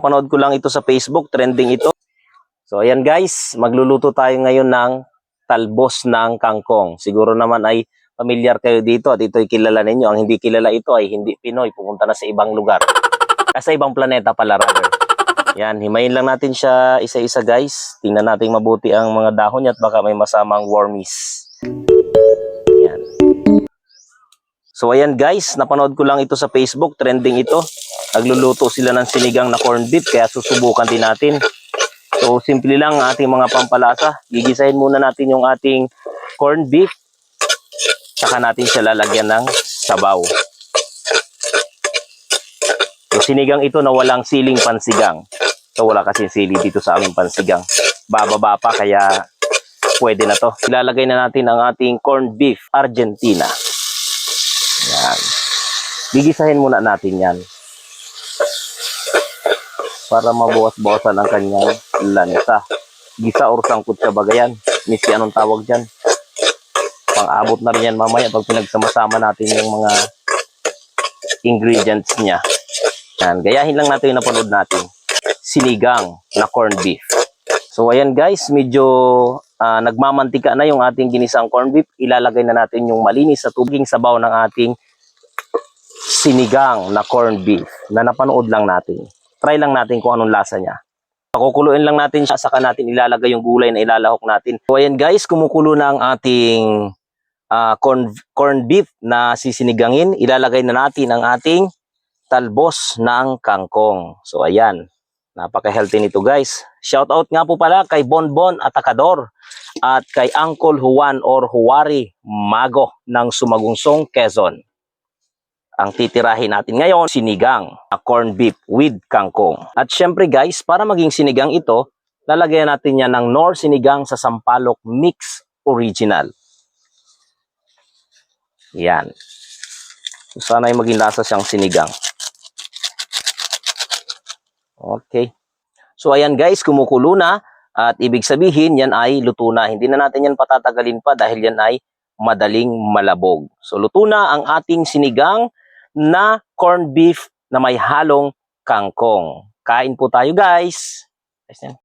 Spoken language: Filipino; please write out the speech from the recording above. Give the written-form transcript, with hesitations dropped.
Panood ko lang ito sa Facebook, trending ito. So ayan guys, magluluto tayo ngayon ng talbos ng kangkong. Siguro naman ay familiar kayo dito at ito'y kilala ninyo. Ang hindi kilala ito ay hindi Pinoy, pupunta na sa ibang lugar. Sa ibang planeta pala rather. Yan, himayin lang natin siya isa-isa guys. Tingnan natin mabuti ang mga dahon niya at baka may masamang wormies. Yan. So ayan guys, napanood ko lang ito sa Facebook, trending ito. Nagluluto sila ng sinigang na corned beef, kaya susubukan din natin. So simple lang ang ating mga pampalasa. Gigisahin muna natin yung ating corned beef. Saka natin siya lalagyan ng sabaw. So sinigang ito na walang siling pansigang. So wala kasing sili dito sa aming pansigang. Bababa pa kaya pwede na to. Ilalagay na natin ang ating corned beef Argentina. Yan. Gigisahin muna natin yan. Para mabawas-bawasan ang kanyang lansa. Gisa or sangkot sa bagayan. Misi anong tawag dyan. Pang-abot na rin yan mamaya pag pinagsama-sama natin yung mga ingredients niya. Yan. Gayahin lang natin yung napanood natin. Sinigang na corned beef. So ayan guys, medyo nagmamantika na yung ating ginisang corned beef. Ilalagay na natin yung malinis sa tubig sabaw ng ating sinigang na corned beef na napanood lang natin. Try lang natin kung anong lasa niya. Pakukuluin lang natin siya, saka natin ilalagay yung gulay na ilalahok natin. So ayan guys, kumukulo na ang ating corned beef na sisinigangin. Ilalagay na natin ang ating talbos ng kangkong. So ayan, napaka-healthy nito guys. Shout out nga po pala kay Bonbon Atacador at kay Uncle Juan or Huwari Mago ng Sumagungsong, Quezon. Ang titirahin natin ngayon, sinigang na corned beef with kangkong. At syempre guys, para maging sinigang ito, lalagyan natin yan ng Knorr sinigang sa Sampalok Mix Original. Yan. So, sana ay maging lasa siyang sinigang. Okay. So ayan guys, kumukulo na at ibig sabihin yan ay luto na. Hindi na natin yan patatagalin pa dahil yan ay madaling malabog. So luto na ang ating sinigang na corned beef na may halong kangkong. Kain po tayo guys.